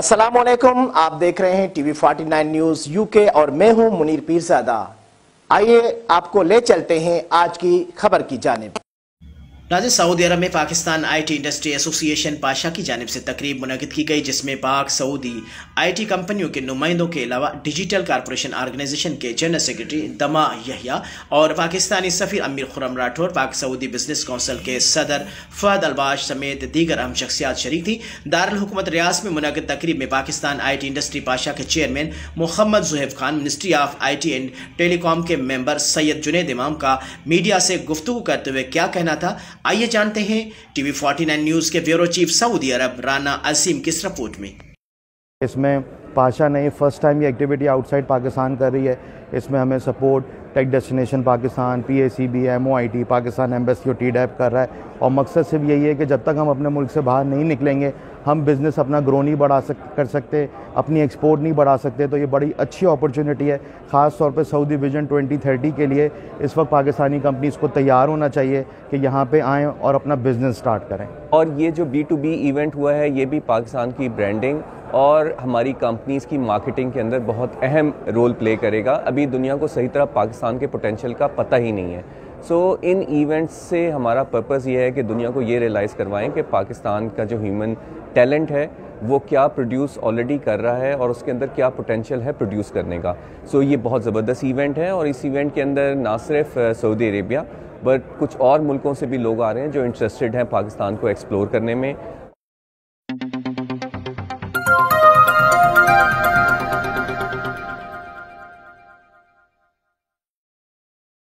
अस्सलामुअलैकुम, आप देख रहे हैं टीवी 49 न्यूज यूके और मैं हूं मुनीर पीरजादा। आइए आपको ले चलते हैं आज की खबर की जानिब। राजे सऊदी अरब में Pakistan IT industry association Pasha की जानिब से तकरीब मुनक़िद की गई, जिसमें पाक सऊदी आईटी कंपनियों के नुमाइंदों के अलावा डिजिटल कारपोरेशन ऑर्गेनाइजेशन के जनरल सेक्रेटरी दमा यहिया और पाकिस्तानी सफ़ीर अमीर खुर्रम राठौर, पाक सऊदी बिजनेस कौंसिल के सदर फहद अलबाश समेत दीगर अहम शख्सियात शरीक थी। दारुल हुकूमत रियास में मुनक़िद तकरीब में पाकिस्तान आईटी इंडस्ट्री पाशा के chairman Mohammad Zuhaib Khan, ministry of IT and telecom के मेंबर सैयद जुनैद इमाम का मीडिया से गुफ्तगू करते हुए क्या कहना था, आइए जानते हैं टीवी 49 न्यूज के ब्यूरो चीफ सऊदी अरब राना अजीम किस रिपोर्ट में। इसमें पाशा ने फर्स्ट टाइम ये एक्टिविटी आउटसाइड पाकिस्तान कर रही है। इसमें हमें support Tech Destination Pakistan, PACB, MOIT, Pakistan embassy और TDAP कर रहा है। और मकसद सिर्फ यही है कि जब तक हम अपने मुल्क से बाहर नहीं निकलेंगे हम बिज़नेस अपना ग्रो नहीं कर सकते, अपनी एक्सपोर्ट नहीं बढ़ा सकते। तो ये बड़ी अच्छी अपॉर्चुनिटी है, ख़ास तौर पे सऊदी विजन 2030 के लिए। इस वक्त पाकिस्तानी कंपनीज़ को तैयार होना चाहिए कि यहाँ पे आएँ और अपना बिज़नेस स्टार्ट करें। और ये जो B2B इवेंट हुआ है ये भी पाकिस्तान की ब्रांडिंग और हमारी कंपनीज़ की मार्केटिंग के अंदर बहुत अहम रोल प्ले करेगा। अभी दुनिया को सही तरह पाकिस्तान के पोटेंशियल का पता ही नहीं है। इन इवेंट्स से हमारा पर्पज़ ये है कि दुनिया को ये रियलाइज़ करवाएं कि पाकिस्तान का जो ह्यूमन टैलेंट है वो क्या प्रोड्यूस ऑलरेडी कर रहा है और उसके अंदर क्या पोटेंशियल है प्रोड्यूस करने का। ये बहुत ज़बरदस्त इवेंट है और इस इवेंट के अंदर ना सिर्फ सऊदी अरेबिया बट कुछ और मुल्कों से भी लोग आ रहे हैं जो इंटरेस्टेड हैं पाकिस्तान को एक्सप्लोर करने में।